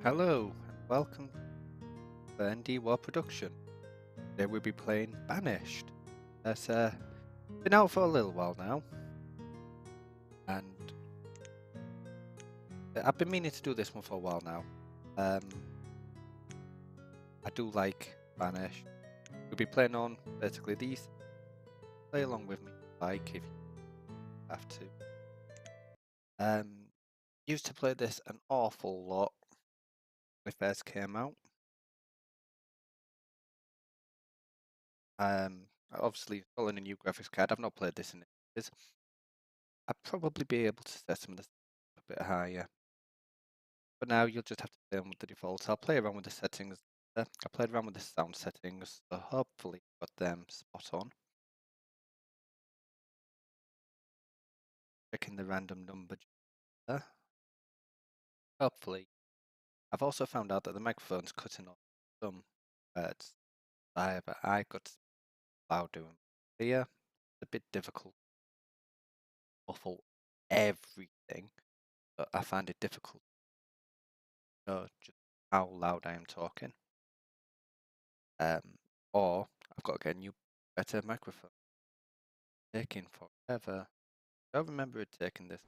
Hello and welcome to the E01 production. Today we'll be playing Banished. It's been out for a little while now, and I've been meaning to do this one for a while now. I do like Banished. We'll be playing on basically these. Play along with me, like if you have to. Used to play this an awful lot when it first came out. Obviously installing a new graphics card. I've not played this in ages. I'd probably be able to set some of this a bit higher. But now you'll just have to play with the defaults. I'll play around with the settings. I played around with the sound settings, so hopefully got them spot on. Checking the random number. Hopefully. I've also found out that the microphone's cutting off some words. I got loud doing here. It's a bit difficult to muffle everything, but I find it difficult to know just how loud I am talking. Or I've got to get a new, better microphone. Taking forever. I don't remember it taking this.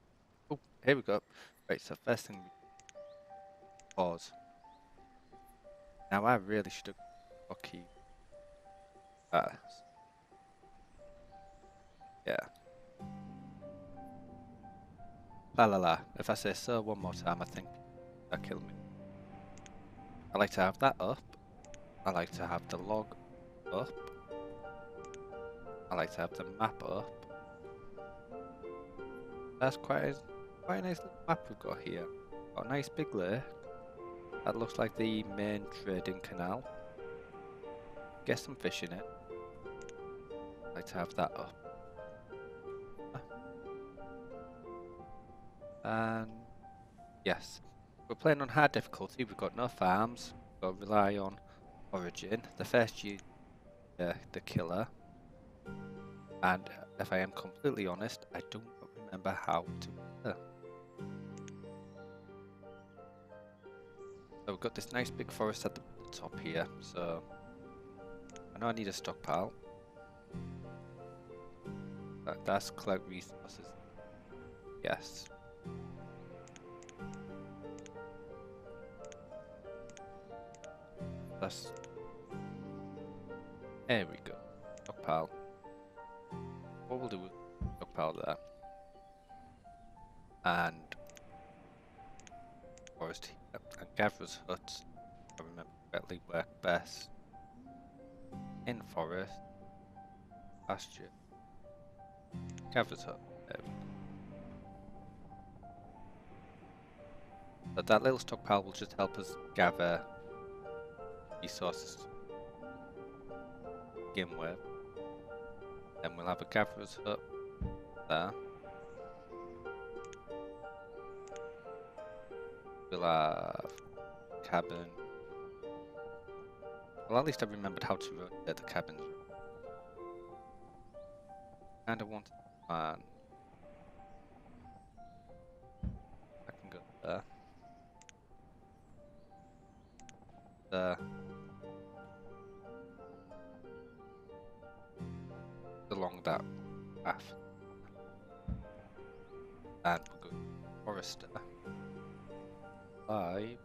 Oh, here we go. Right, so first thing we pause. Now I really should have hotkey. Yeah. La la la. If I say so one more time, I think that killed me. I like to have that up. I like to have the log up. I like to have the map up. That's quite a nice little map we've got here. Got a nice big lake. That looks like the main trading canal. Get some fish in it. I like to have that up. And yes, we're playing on hard difficulty. We've got no farms. We've got to rely on origin. The first year, the killer. And if I am completely honest, I don't remember how to. So we've got this nice big forest at the top here. So I know I need a stockpile. That's collect resources. Yes. That's. There we go. Stockpile. What we'll do is stockpile there. And forest here. And gatherer's huts, if I remember correctly, work best in forest, pasture, gatherer's hut. There we go. But that little stockpile will just help us gather resources to begin with. Then we'll have a gatherer's hut there. We'll have cabin. Well, at least I remembered how to rotate the cabins. And I want to plan. I can go there. There. Along that path. And we'll go forester. 5.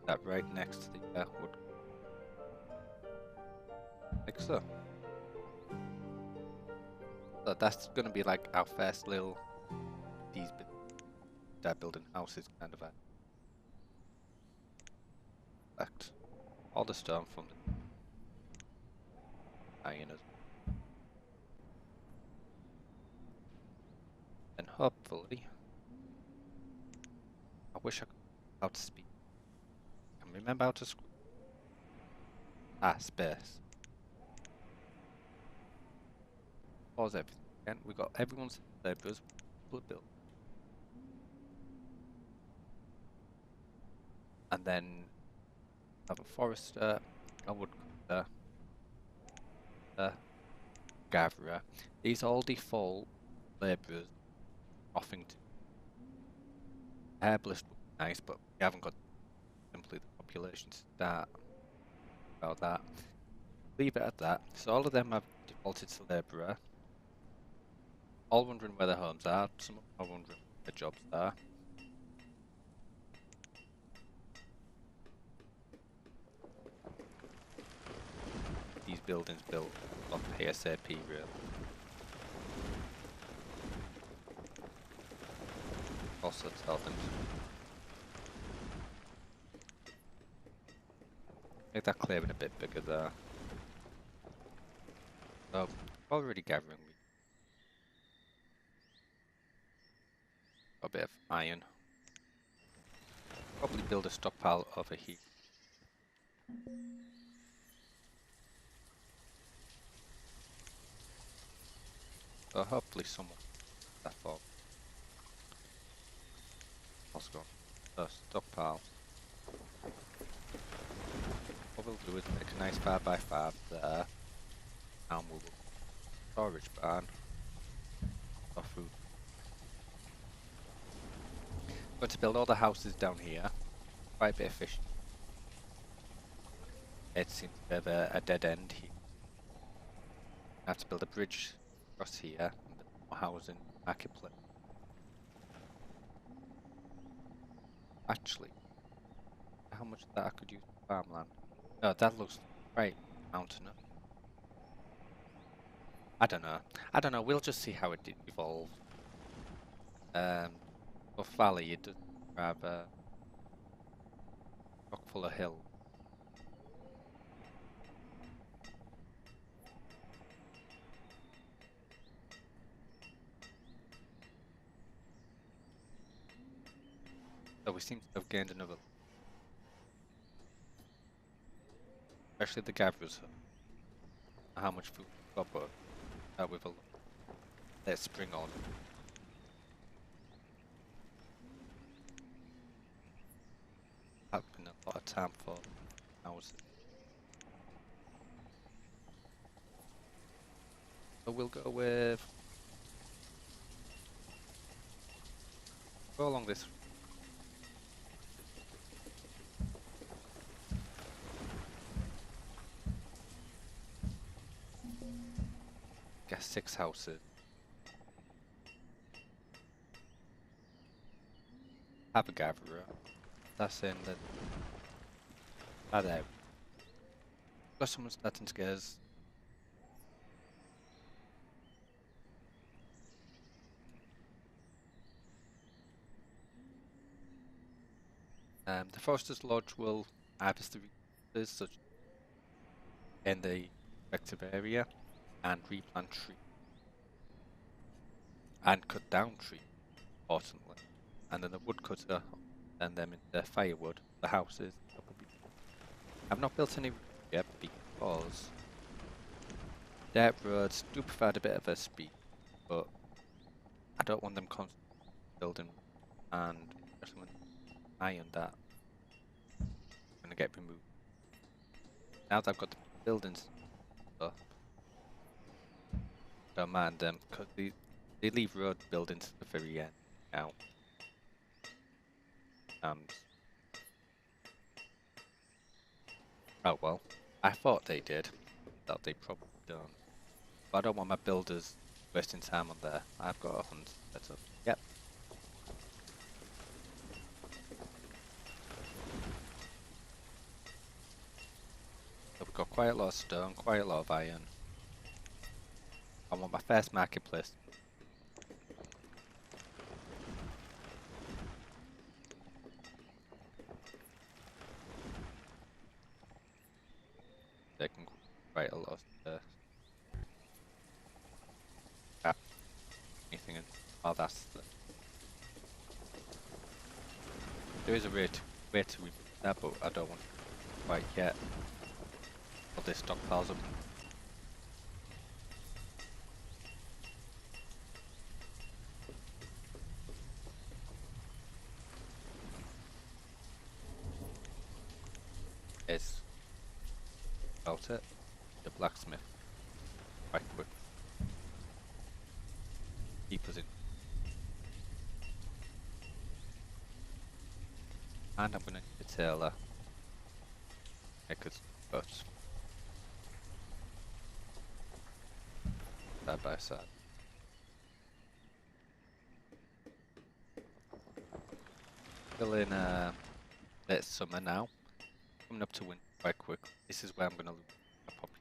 That right next to the wood. Like so. So that's going to be like our first little start building houses kind of collect all the stone from the hyenas. And hopefully, I wish I could how to speak. I can remember how to space. Pause everything again. We got everyone's labourers built. And then have a forester, a woodcutter, gatherer. These are all default labourers. Nothing to herbalist would be nice, but we haven't got simply the population to start about that. Leave it at that. So all of them have defaulted to labourer. All wondering where their homes are. Some are wondering where their jobs are. These buildings built on ASAP really. Also tell them make that clearing a bit bigger there. So already gathering a bit of iron. Probably build a stockpile over here. So hopefully someone that for. Let's go. Stockpile. What we'll do is make a nice 5x5 there. And we'll storage barn. For food. Going to build all the houses down here. Quite a bit of fish. It seems to have a dead end here. I have to build a bridge across here and build more housing, marketplace. Actually, how much of that I could use for farmland? No, that looks quite mountainous. I don't know. I don't know. We'll just see how it evolves. For valley, it does have a rock full of hills. So we seem to have gained another. Especially the gatherers. How much food we've got, but with a let's spring on. That's been a lot of time for houses. So we'll go with go along this. Guess 6 houses. Have a gatherer. That's in the. Ah, there. Got someone starting to get us. The Forester's Lodge will harvest the resources such in the respective area and replant trees and cut down trees, importantly. And then the woodcutter and them into firewood, the houses. I've not built any yet because dirt roads do provide a bit of a speed, but I don't want them constantly building, and especially when iron that gonna get removed. Now that I've got the buildings up, don't mind them because they leave road buildings to the very end now. Oh well, I thought they did, that they probably don't. But I don't want my builders wasting time on there. I've got a hunt set up. Yep. So we've got quite a lot of stone, quite a lot of iron. I want my first marketplace. They can quite a lot of anything in. Oh, that's the. There is a way to remove that, but I don't want to quite yet. All this stockpiles up. It's about it. The blacksmith. Quite quick. keep us in. And I'm gonna need a tailor. Because both side by side. Still in late summer now. Coming up to winter quite quick. This is where I'm gonna lose my population.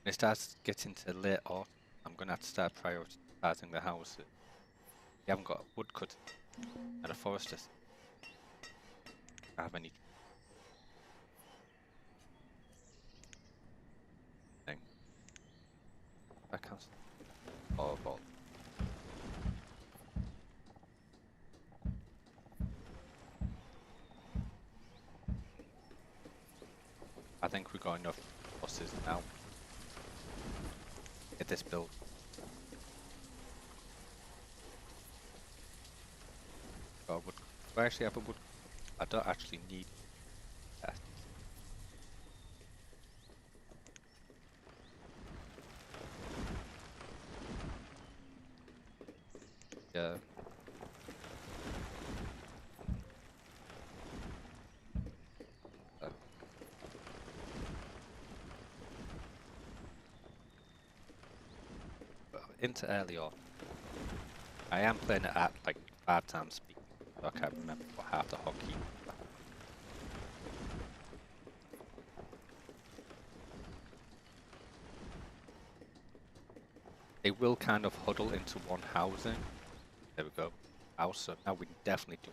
When it starts getting to late autumn, I'm gonna have to start prioritizing the houses. We haven't got a woodcut and a forester. I have any thing. I can't or ball. I think we got enough buses now. Get this built. Got a wood. Do I actually have a wood? I don't actually need that. Yeah. But into early autumn. I am playing it at like 5 times speed, so I can't remember what half the hockey. They will kind of huddle into one housing. There we go. House, so now we can definitely do.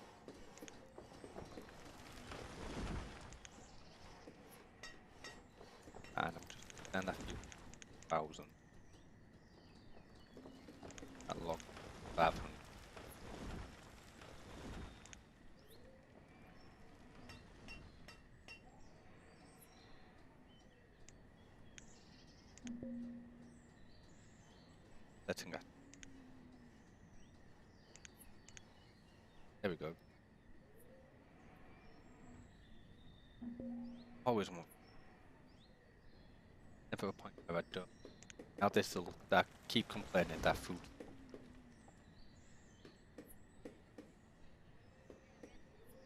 And I'm just send a few thousand. That log 500. Letting that. There we go. Always one. Never a point where I don't. Now this will that keep complaining that food.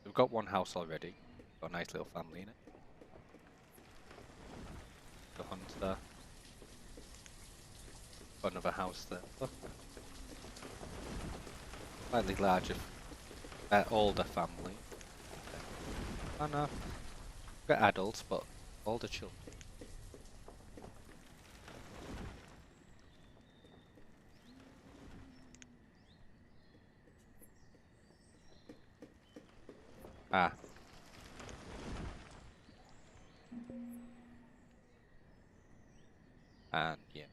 We've got one house already. Got a nice little family in it. The hunter. Got another house there. Look. Slightly larger, older family. Oh no. Got adults, but older children. Ah. And yeah.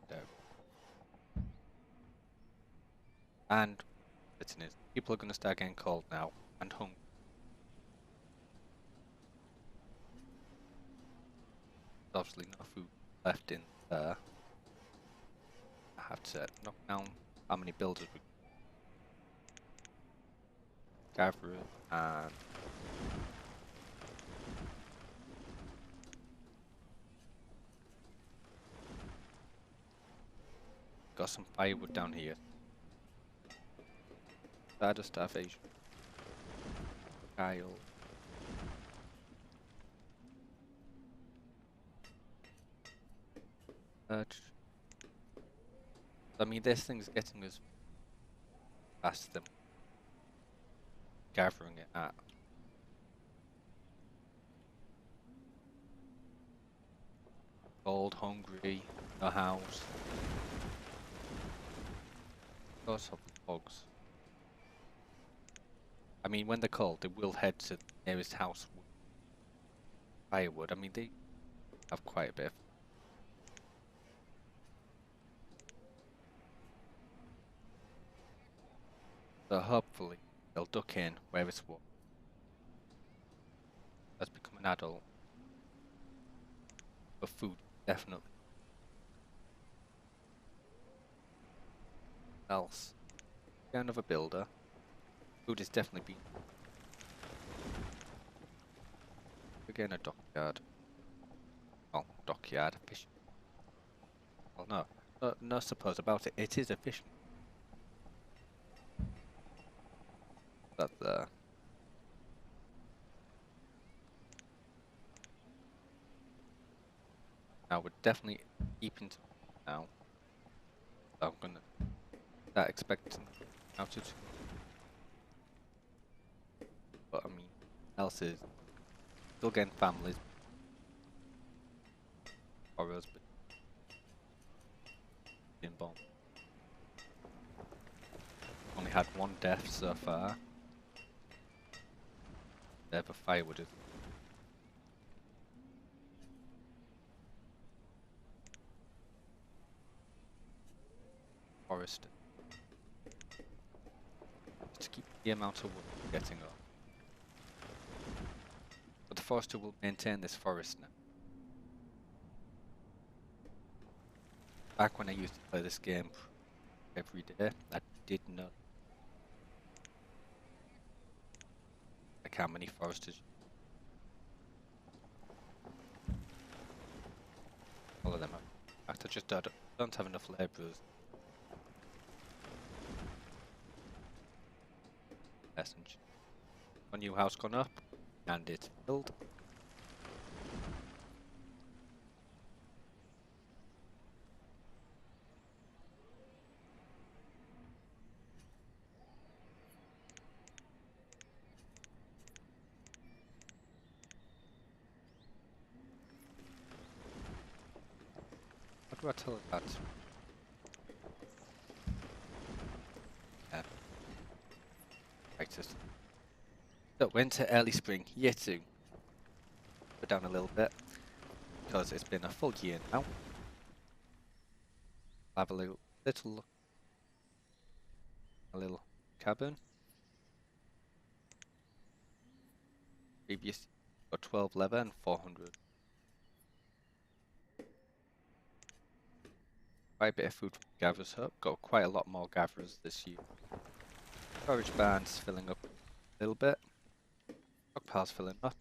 There. And the thing is, people are gonna start getting cold now and hungry. There's obviously no food left in there. I have to knock down how many builders we gather and got some firewood down here. Bad of starvation. Kyle. I mean, this thing's getting us faster than gathering it at. Cold, hungry, no house. Those of the hogs. I mean, when they're cold, they will head to the nearest house with firewood. I mean, they have quite a bit. So hopefully they'll duck in where it's warm. Has become an adult. But food, definitely. Else. Get another builder. Food is definitely been. Again, a dockyard. Well, dockyard, fishing. Well, no suppose about it. It is a fishing. That there. Now we're definitely keeping to now. I'm gonna start expecting now to. But I mean, else is still getting families. Horrors, but being bombed. Only had one death so far. There, but firewood is. Forest. To keep the amount of wood getting up. But the forester will maintain this forest now. Back when I used to play this game every day, I did not like how many foresters. All of them are. In fact, I just don't have enough labourers. Messenger. A new house gone up, and it's filled. What do I tell her that? Right, so winter, early spring, year 2. Put down a little bit because it's been a full year now. I'll have a little look. A little cabin. Previous got 12 leather and 400. Quite a bit of food from the gatherers hub. Got quite a lot more gatherers this year. Storage barns filling up a little bit. Stockpiles filling up.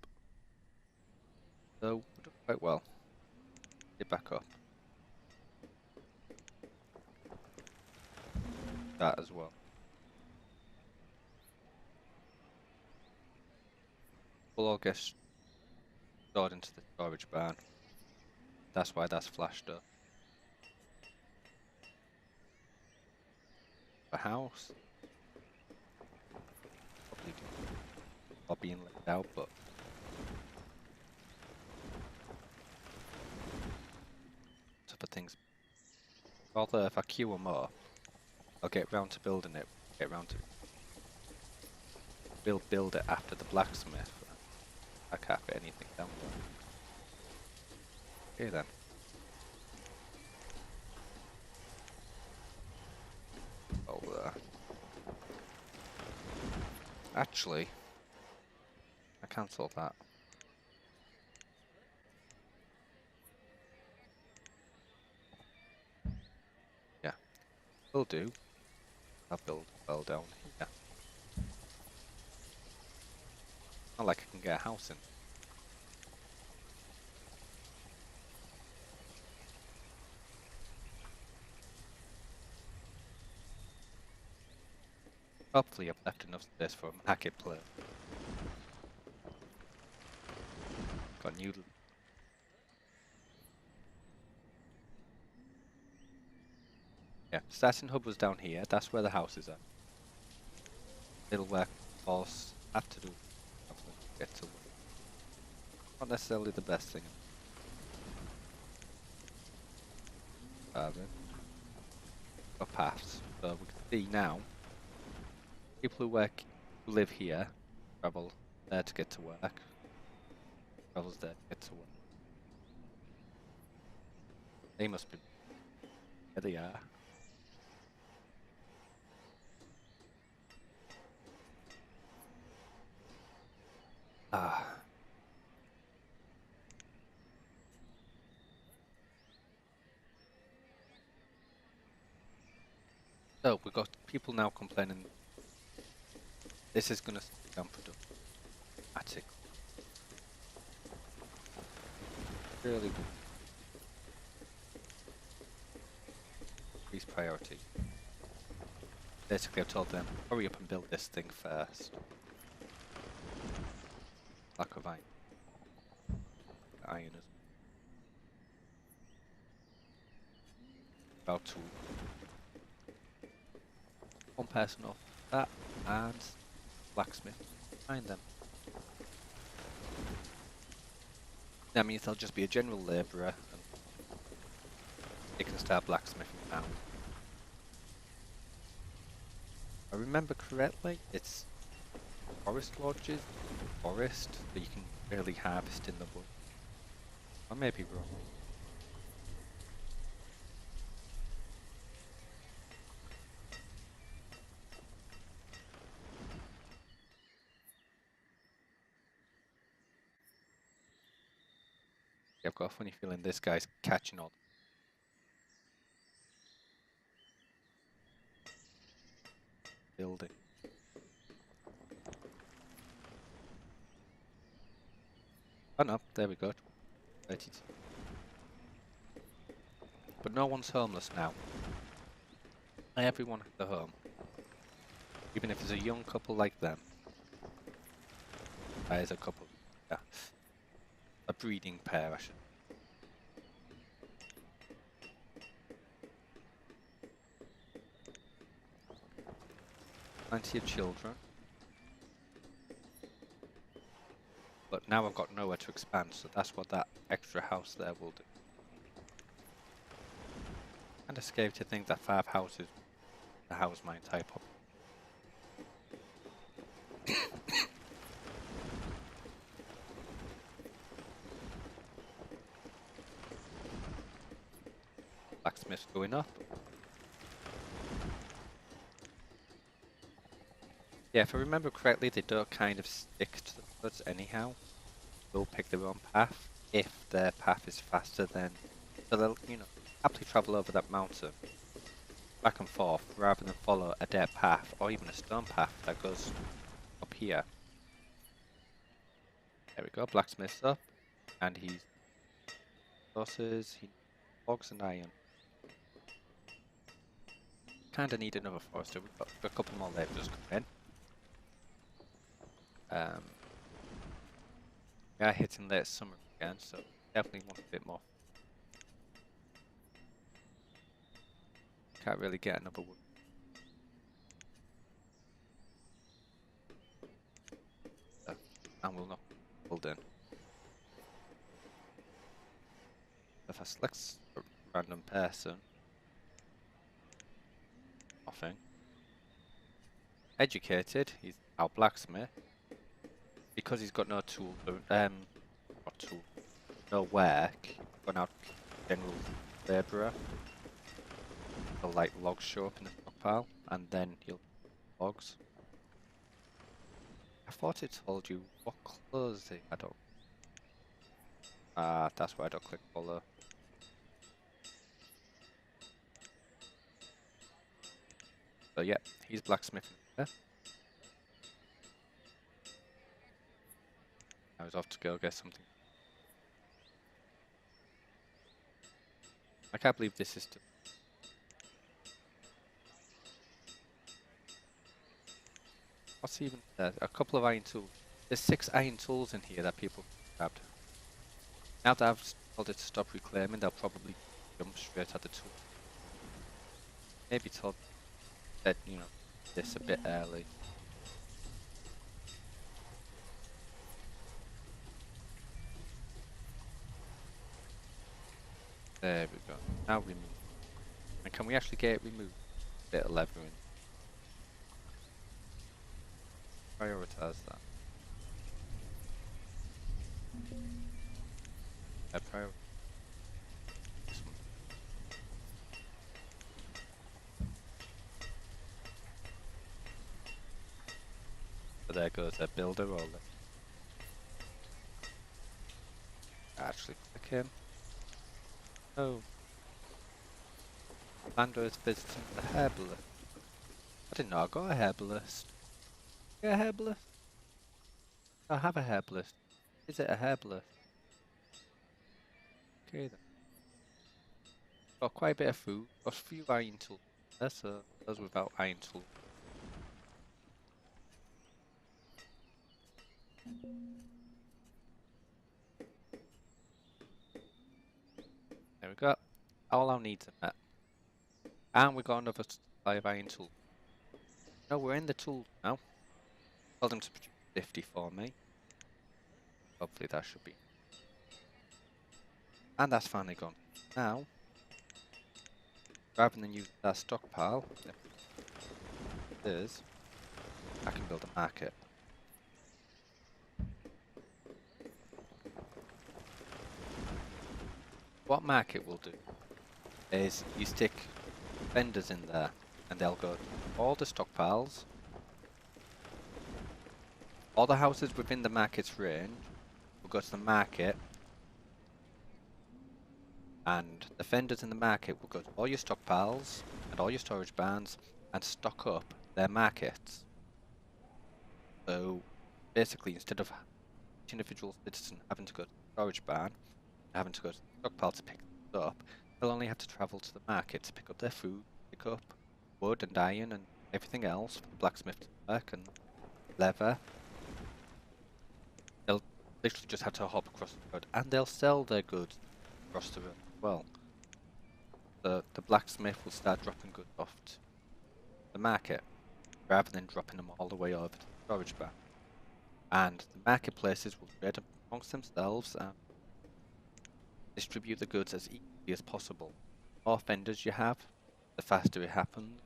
So we're doing quite well. Get back up. That as well. We'll all get stored into the storage barn. That's why that's flashed up. The house. Probably or being laid out, but other things. Although if I queue them up, I'll get round to building it. We'll build it after the blacksmith. I can't fit anything down there. Okay then. Oh, actually, I cancelled that. Yeah, will do. I'll build well down here. Not like I can get a house in. Hopefully I've left enough space for a marketplace. Got new. Yeah, starting hub was down here. That's where the house is at. It'll work. Force have to do. Get to work. Not necessarily the best thing. Or paths. So we can see now. People who live here, travel there to get to work. Travels there to get to work. They must be. Here they are. Ah. So we've got people now complaining this is going to slow down production dramatically. Really will increase priority. Basically, I've told them, hurry up and build this thing first. Lack of iron. Iron is about to. One person off that, and blacksmith behind them. That means they'll just be a general labourer, and they can start blacksmithing now. If I remember correctly, it's forest lodges, forest that you can really harvest in the wood. I may be wrong. Yeah, I've got a funny feeling this guy's catching all. Building. Oh no, there we go. 32. But no one's homeless now. Everyone has a home. Even if it's a young couple like them. There's a couple. Yeah. A breeding pair, I should. Plenty of children. But now I've got nowhere to expand, so that's what that extra house there will do. Kinda scary to think that 5 houses to house my entire population. Blacksmith's going up. Yeah, if I remember correctly, they don't kind of stick to the woods anyhow. They'll pick their own path if their path is faster than. So they'll, happily travel over that mountain back and forth rather than follow a dirt path or even a stone path that goes up here. There we go, blacksmith's up, and he's resources, he logs and iron. Kinda need another forester. We've got a couple more labourers come in. We are hitting late summer again, so definitely want a bit more. Can't really get another wood. And we'll not build in. If I select a random person, nothing. Educated, he's our blacksmith. Because he's got no tool, not tool, no work, he's gone out general labourer. He'll like logs show up in the stockpile, and then he'll logs. I thought it told you what clothes they had on. Ah, that's why I don't click follow. So yeah, he's blacksmithing there. I was off to go get something. I can't believe this is still. What's even there? A couple of iron tools. There's 6 iron tools in here that people grabbed. Now that I've told it to stop reclaiming, they'll probably jump straight at the tool. Maybe told that, this a bit early. There we go. Now remove. And can we actually get it removed? Bit of lever in. Prioritize that. Prioritize this one. So there goes a builder roller. actually click him. Oh, Lando is visiting the herbalist. I didn't know I got a herbalist. Yeah, a herbalist? I have a herbalist. Is it a herbalist? Okay then. Got quite a bit of food. Got a few iron tools there, so those without iron tools. There we go. All our needs are met. And we got another supply of iron tools. No, we're in the tools now. Told them to produce 50 for me. Hopefully that should be. And that's finally gone. Now, rather than use that stockpile, if it is, I can build a market. What market will do is you stick vendors in there and they'll go to all the stockpiles, all the houses within the market's range will go to the market, and the vendors in the market will go to all your stockpiles and all your storage barns and stock up their markets. So basically, instead of each individual citizen having to go to the storage barn, having to go to the stockpile to pick things up, they'll only have to travel to the market to pick up their food, pick up wood and iron and everything else for the blacksmith to work and leather. They'll literally just have to hop across the road, and they'll sell their goods across the road as well. The blacksmith will start dropping goods off to the market rather than dropping them all the way over to the storage barn. And the marketplaces will trade amongst themselves and distribute the goods as easily as possible. The more vendors you have, the faster it happens.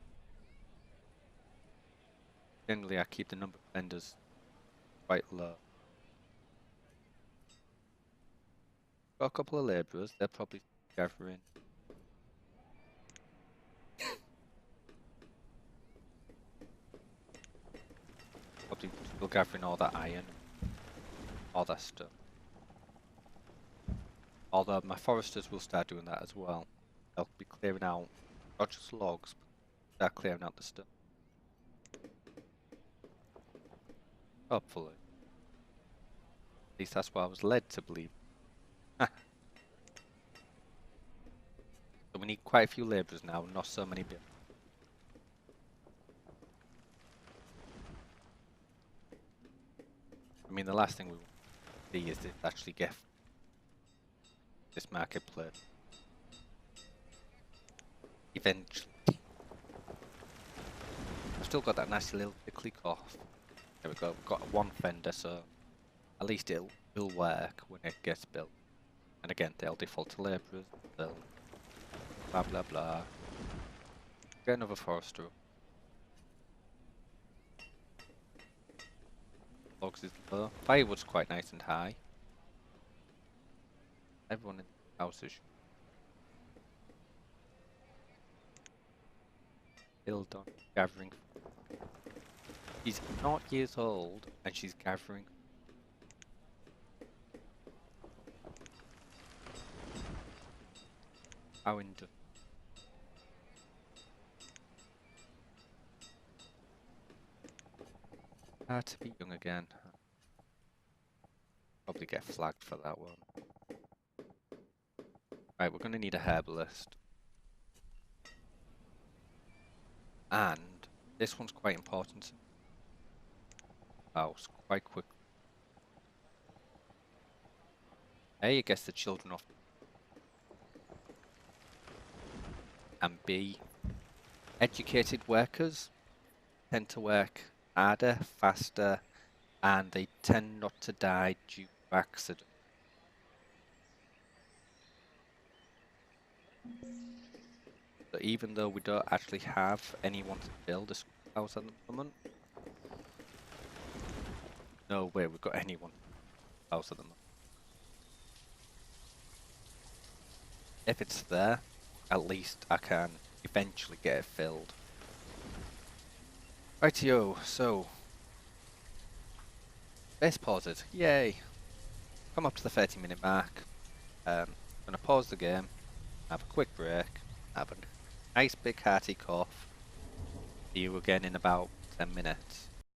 Generally, I keep the number of vendors quite low. Got a couple of labourers, they're probably gathering. Probably still gathering all that iron, all that stuff. Although my foresters will start doing that as well. They'll be clearing out not just logs, but start clearing out the stuff. Hopefully. At least that's what I was led to believe. So we need quite a few labourers now, not so many builders. I mean, the last thing we want to see is to actually get this marketplace. Eventually. I've still got that nasty little tickly cough. There we go, we've got one fender, so at least it'll work when it gets built. And again, they'll default to labourers, they'll blah blah blah. Get another forester. Logs is low. Firewood's quite nice and high. Everyone in the house is still done gathering. She's not years old and she's gathering. How into to be young again. Probably get flagged for that one. Right, we're gonna need a herbalist. And this one's quite important. House quite quick. A, it gets the children off. And B, educated workers tend to work harder, faster, and they tend not to die due to accident. So even though we don't actually have anyone to build a schoolhouse at the moment, no way we've got anyone to build a house at the moment. If it's there, at least I can eventually get it filled. Rightio, so base pauses, yay! Come up to the 30-minute mark. I'm going to pause the game, have a quick break, have a nice big hearty cough. See you again in about 10 minutes.